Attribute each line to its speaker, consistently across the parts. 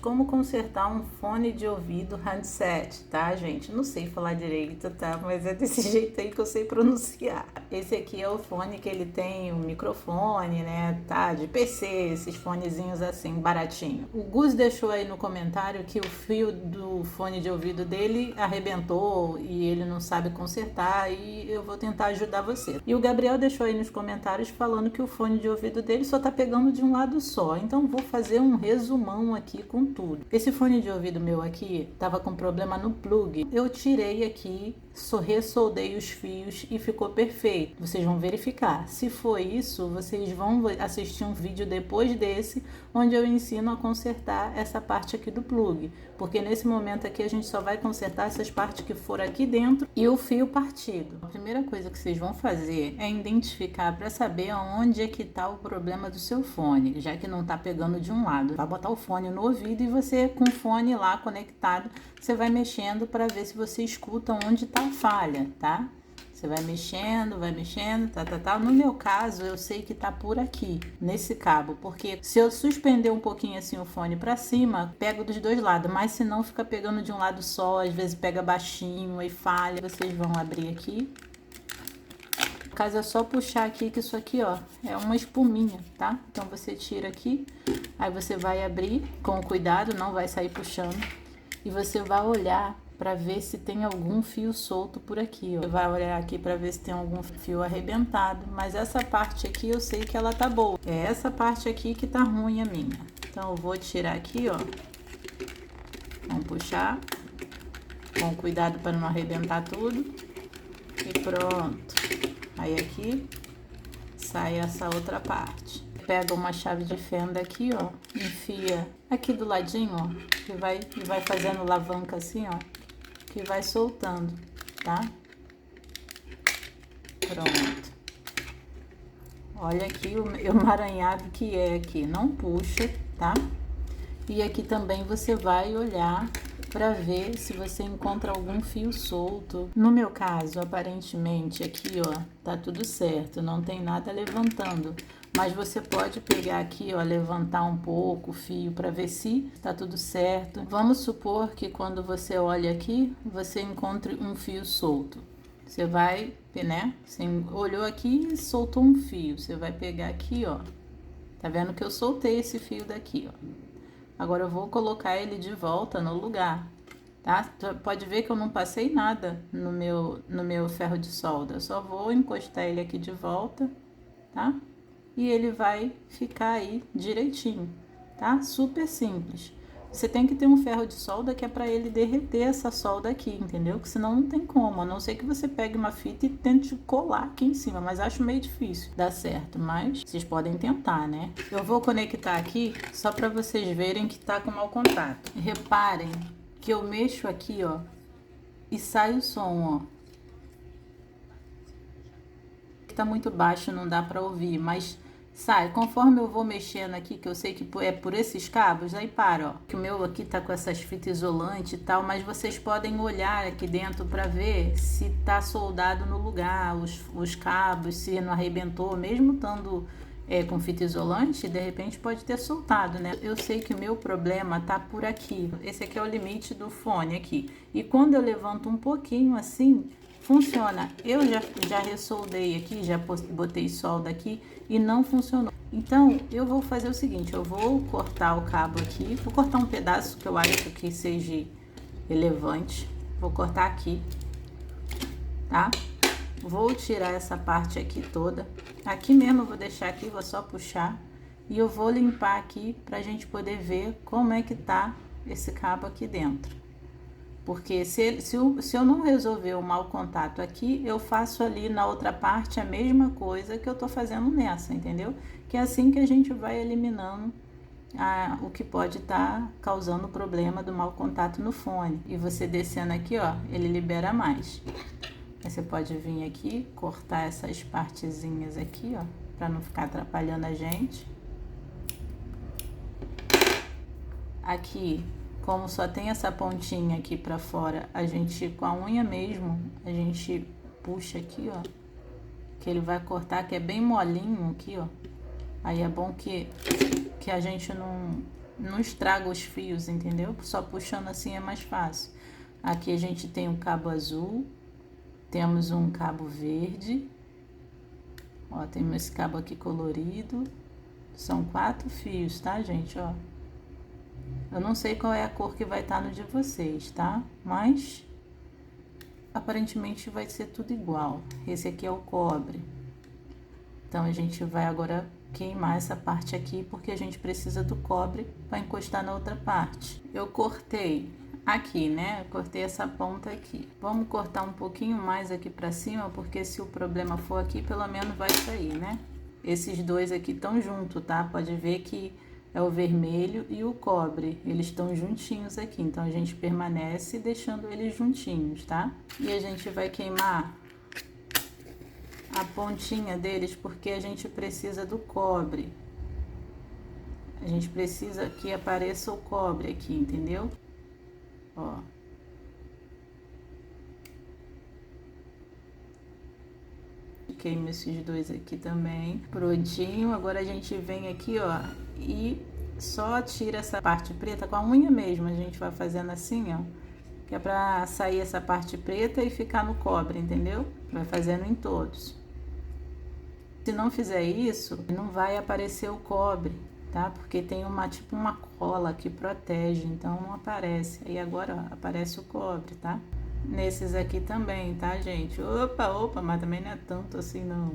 Speaker 1: como consertar um fone de ouvido handset, tá, gente? Não sei falar direito, tá? Mas é desse jeito aí que eu sei pronunciar. Esse aqui é o fone que ele tem o microfone, né, tá? De PC, esses fonezinhos assim, baratinho. O Gus deixou aí no comentário que o fio do fone de ouvido dele arrebentou e ele não sabe consertar, e eu vou tentar ajudar você. E o Gabriel deixou aí nos comentários falando que o fone de ouvido dele só tá pegando de um lado só. Então vou fazer um resumão aqui com tudo. Esse fone de ouvido meu aqui tava com problema no plug. Eu tirei aqui, ressoldei os fios e ficou perfeito. Vocês vão verificar. Se foi isso, vocês vão assistir um vídeo depois desse, onde eu ensino a consertar essa parte aqui do plug. Porque nesse momento aqui a gente só vai consertar essas partes que foram aqui dentro e o fio partido. A primeira coisa que vocês vão fazer é identificar para saber onde é que está o problema do seu fone, já que não está pegando de um lado. Vai botar o fone no ouvido e você, com o fone lá conectado, você vai mexendo para ver se você escuta onde está a falha, tá? Você vai mexendo, tá. No meu caso, eu sei que tá por aqui, nesse cabo, porque se eu suspender um pouquinho assim o fone pra cima, pega dos dois lados, mas se não fica pegando de um lado só, às vezes pega baixinho e falha. Vocês vão abrir aqui. No caso é só puxar aqui, que isso aqui, ó, é uma espuminha, tá? Então você tira aqui, aí você vai abrir com cuidado, não vai sair puxando, e você vai olhar para ver se tem algum fio solto por aqui, ó. Você vai olhar aqui para ver se tem algum fio arrebentado, mas essa parte aqui eu sei que ela tá boa. É essa parte aqui que tá ruim a minha. Então eu vou tirar aqui, ó. Vamos puxar com cuidado para não arrebentar tudo. E pronto. Aí aqui sai essa outra parte. Pega uma chave de fenda aqui, ó, enfia aqui do ladinho, ó, e vai fazendo alavanca assim, ó, que vai soltando, tá? Pronto. Olha aqui o emaranhado que é aqui, não puxa, tá? E aqui também você vai olhar para ver se você encontra algum fio solto. No meu caso, aparentemente aqui, ó, tá tudo certo, não tem nada levantando. Mas você pode pegar aqui, ó, levantar um pouco o fio para ver se tá tudo certo. Vamos supor que quando você olha aqui, você encontre um fio solto. Você vai, né? Você olhou aqui e soltou um fio. Você vai pegar aqui, ó. Tá vendo que eu soltei esse fio daqui, ó. Agora eu vou colocar ele de volta no lugar, tá? Pode ver que eu não passei nada no meu ferro de solda. Eu só vou encostar ele aqui de volta, tá? E ele vai ficar aí direitinho, tá? Super simples. Você tem que ter um ferro de solda que é para ele derreter essa solda aqui, entendeu? Que senão não tem como, a não ser que você pegue uma fita e tente colar aqui em cima, mas acho meio difícil dar certo, mas vocês podem tentar, né? Eu vou conectar aqui só para vocês verem que tá com mau contato. Reparem que eu mexo aqui, ó, e sai o som, ó. Tá muito baixo, não dá para ouvir, mas sai. Conforme eu vou mexendo aqui, que eu sei que é por esses cabos, aí para, ó. Que o meu aqui tá com essas fitas isolantes e tal, mas vocês podem olhar aqui dentro para ver se tá soldado no lugar, os cabos, se não arrebentou, mesmo estando com fita isolante, de repente pode ter soltado, né? Eu sei que o meu problema tá por aqui. Esse aqui é o limite do fone aqui. E quando eu levanto um pouquinho assim, funciona. Eu já ressoldei aqui, já botei solda aqui e não funcionou. Então, eu vou fazer o seguinte, eu vou cortar o cabo aqui, vou cortar um pedaço que eu acho que seja relevante. Vou cortar aqui, tá? Vou tirar essa parte aqui toda. Aqui mesmo eu vou deixar aqui, vou só puxar. E eu vou limpar aqui pra gente poder ver como é que tá esse cabo aqui dentro. Porque se eu não resolver o mau contato aqui, eu faço ali na outra parte a mesma coisa que eu tô fazendo nessa, entendeu? Que é assim que a gente vai eliminando o que pode estar causando o problema do mau contato no fone. E você descendo aqui, ó, ele libera mais. Aí você pode vir aqui, cortar essas partezinhas aqui, ó, pra não ficar atrapalhando a gente. Aqui, como só tem essa pontinha aqui pra fora, a gente, com a unha mesmo, a gente puxa aqui, ó, que ele vai cortar, que é bem molinho aqui, ó. Aí é bom que a gente não estraga os fios, entendeu? Só puxando assim é mais fácil. Aqui a gente tem um cabo azul, temos um cabo verde, ó, tem esse cabo aqui colorido. São 4 fios, tá, gente, ó. Eu não sei qual é a cor que vai estar no de vocês, tá? Mas aparentemente vai ser tudo igual. Esse aqui é o cobre. Então a gente vai agora queimar essa parte aqui, porque a gente precisa do cobre para encostar na outra parte. Eu cortei aqui, né? Eu cortei essa ponta aqui. Vamos cortar um pouquinho mais aqui para cima, porque se o problema for aqui, pelo menos vai sair, né? Esses dois aqui estão juntos, tá? Pode ver que é o vermelho e o cobre. Eles estão juntinhos aqui, então a gente permanece deixando eles juntinhos, tá? E a gente vai queimar a pontinha deles, porque a gente precisa do cobre. A gente precisa que apareça o cobre aqui, entendeu? Ó. Queimo esses dois aqui também. Prontinho. Agora a gente vem aqui, ó, e só tira essa parte preta com a unha mesmo. A gente vai fazendo assim, ó, que é pra sair essa parte preta e ficar no cobre, entendeu? Vai fazendo em todos. Se não fizer isso, não vai aparecer o cobre, tá? Porque tem tipo uma cola que protege, então não aparece. Aí agora, ó, aparece o cobre, tá? Nesses aqui também, tá, gente? Opa, mas também não é tanto assim, não.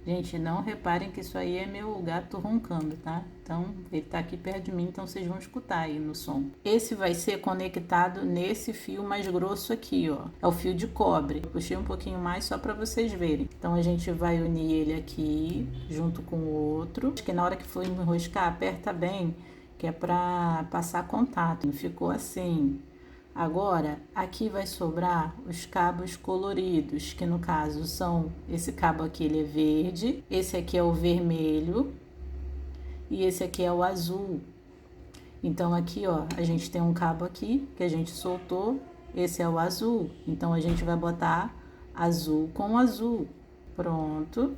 Speaker 1: Gente, não reparem que isso aí é meu gato roncando, tá? Então, ele tá aqui perto de mim, então vocês vão escutar aí no som. Esse vai ser conectado nesse fio mais grosso aqui, ó. É o fio de cobre. Eu puxei um pouquinho mais só pra vocês verem. Então, a gente vai unir ele aqui, junto com o outro. Acho que na hora que for enroscar, aperta bem, que é pra passar contato. Ficou assim. Agora, aqui vai sobrar os cabos coloridos, que no caso são, esse cabo aqui ele é verde, esse aqui é o vermelho e esse aqui é o azul. Então aqui, ó, a gente tem um cabo aqui que a gente soltou, esse é o azul. Então a gente vai botar azul com azul. Pronto.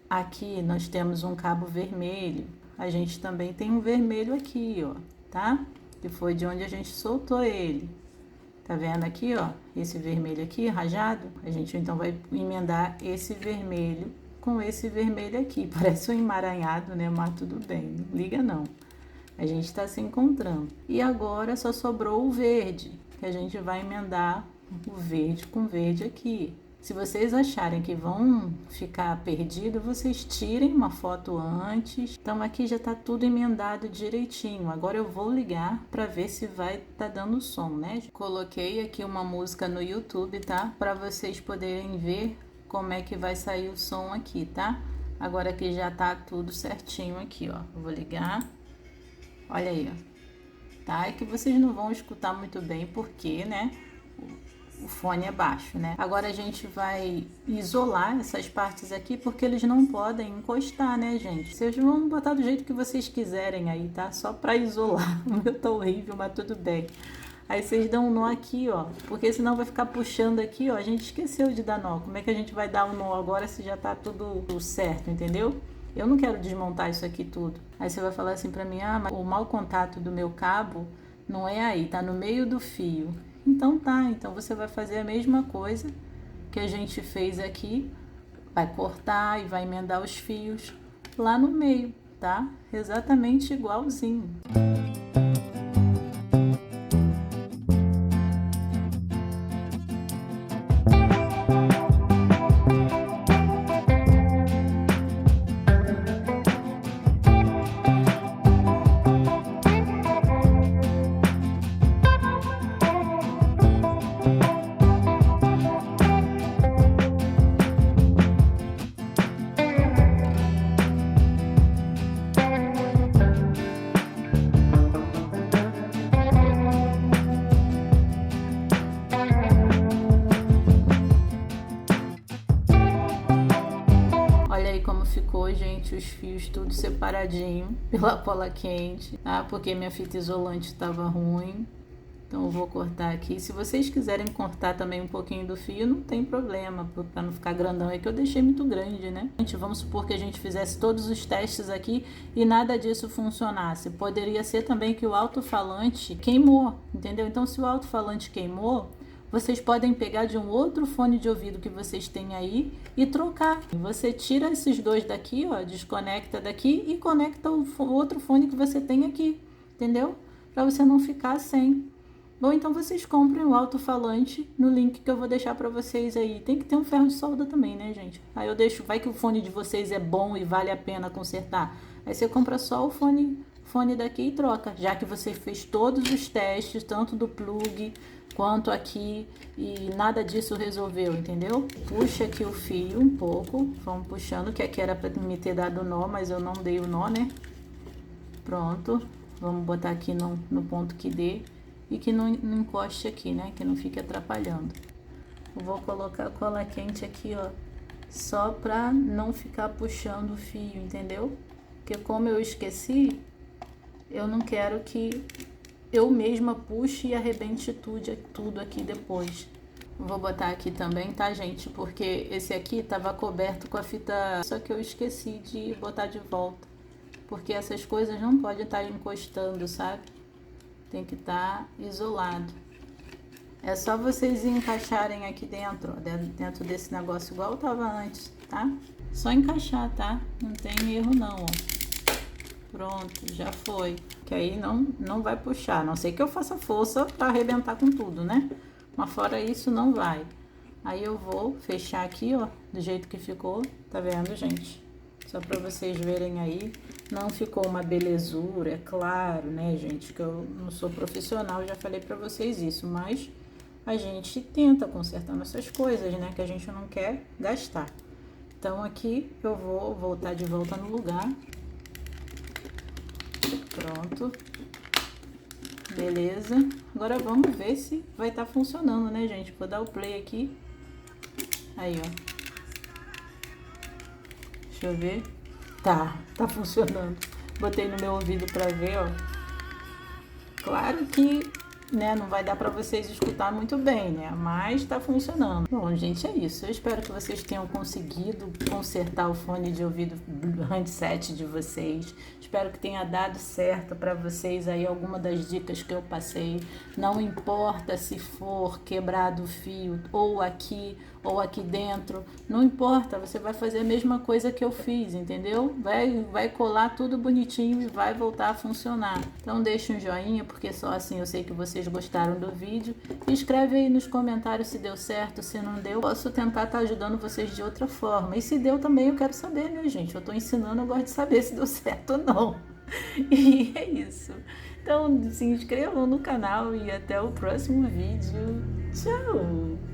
Speaker 1: Aqui nós temos um cabo vermelho. A gente também tem um vermelho aqui, ó, tá? Que foi de onde a gente soltou ele. Tá vendo aqui, ó? Esse vermelho aqui, rajado. A gente então vai emendar esse vermelho com esse vermelho aqui. Parece um emaranhado, né? Mas tudo bem, não liga não. A gente tá se encontrando. E agora só sobrou o verde, que a gente vai emendar o verde com verde aqui. Se vocês acharem que vão ficar perdido, vocês tirem uma foto antes. Então aqui já tá tudo emendado direitinho. Agora eu vou ligar para ver se vai tá dando som, né? Coloquei aqui uma música no YouTube, tá? Para vocês poderem ver como é que vai sair o som aqui, tá? Agora que já tá tudo certinho aqui, ó. Eu vou ligar. Olha aí, ó. Tá? É que vocês não vão escutar muito bem porque, né? O fone é baixo, né? Agora a gente vai isolar essas partes aqui, porque eles não podem encostar, né, gente? Vocês vão botar do jeito que vocês quiserem aí, tá? Só pra isolar. O meu tá horrível, mas tudo bem. Aí vocês dão um nó aqui, ó, porque senão vai ficar puxando aqui, ó. A gente esqueceu de dar nó. Como é que a gente vai dar um nó agora se já tá tudo certo, entendeu? Eu não quero desmontar isso aqui tudo. Aí você vai falar assim pra mim, ah, mas o mau contato do meu cabo não é aí, tá no meio do fio. Então tá, então você vai fazer a mesma coisa que a gente fez aqui, vai cortar e vai emendar os fios lá no meio, tá? Exatamente igualzinho. Ficou, gente, os fios tudo separadinho pela cola quente, tá? Porque minha fita isolante estava ruim. Então eu vou cortar aqui. Se vocês quiserem cortar também um pouquinho do fio, não tem problema, para não ficar grandão. É que eu deixei muito grande, né? Gente, vamos supor que a gente fizesse todos os testes aqui e nada disso funcionasse. Poderia ser também que o alto-falante queimou, entendeu? Então se o alto-falante queimou, vocês podem pegar de um outro fone de ouvido que vocês têm aí e trocar. Você tira esses dois daqui, ó, desconecta daqui e conecta o outro fone que você tem aqui, entendeu? Para você não ficar sem. Bom, então vocês comprem o alto-falante no link que eu vou deixar para vocês aí. Tem que ter um ferro de solda também, né, gente? Aí eu deixo, vai que o fone de vocês é bom e vale a pena consertar. Aí você compra só o fone daqui e troca, já que você fez todos os testes, tanto do plug quanto aqui, e nada disso resolveu, entendeu? Puxa aqui o fio um pouco, vamos puxando, que aqui era para me ter dado nó, mas eu não dei o nó, né? Pronto, vamos botar aqui no ponto que dê. E que não encoste aqui, né? Que não fique atrapalhando. Eu vou colocar cola quente aqui, ó. Só pra não ficar puxando o fio, entendeu? Porque como eu esqueci, eu não quero que eu mesma puxe e arrebente tudo aqui depois. Vou botar aqui também, tá, gente? Porque esse aqui tava coberto com a fita... Só que eu esqueci de botar de volta. Porque essas coisas não podem estar encostando, sabe? Tem que estar isolado. É só vocês encaixarem aqui dentro, ó, dentro desse negócio igual estava antes, tá? Só encaixar, tá? Não tem erro não, ó. Pronto, já foi. Que aí não vai puxar, a não sei que eu faça força para arrebentar com tudo, né? Mas fora isso não vai. Aí eu vou fechar aqui, ó, do jeito que ficou, tá vendo, gente? Só para vocês verem aí, não ficou uma belezura, é claro, né, gente, que eu não sou profissional, já falei para vocês isso, mas a gente tenta consertar nossas coisas, né, que a gente não quer gastar. Então aqui eu vou voltar de volta no lugar. Pronto. Beleza. Agora vamos ver se vai estar funcionando, né, gente? Vou dar o play aqui. Aí, ó. Deixa eu ver. Tá funcionando. Botei no meu ouvido pra ver, ó. Claro que, né, não vai dar pra vocês escutar muito bem, né? Mas tá funcionando. Bom, gente, é isso. Eu espero que vocês tenham conseguido consertar o fone de ouvido handset de vocês. Espero que tenha dado certo pra vocês aí alguma das dicas que eu passei. Não importa se for quebrado o fio ou aqui dentro, não importa, você vai fazer a mesma coisa que eu fiz, entendeu? Vai colar tudo bonitinho e vai voltar a funcionar. Então deixa um joinha, porque só assim eu sei que vocês gostaram do vídeo. E escreve aí nos comentários se deu certo, se não deu. Posso tentar estar ajudando vocês de outra forma. E se deu também eu quero saber, né, gente? Eu tô ensinando, eu gosto de saber se deu certo ou não. E é isso. Então se inscrevam no canal e até o próximo vídeo. Tchau!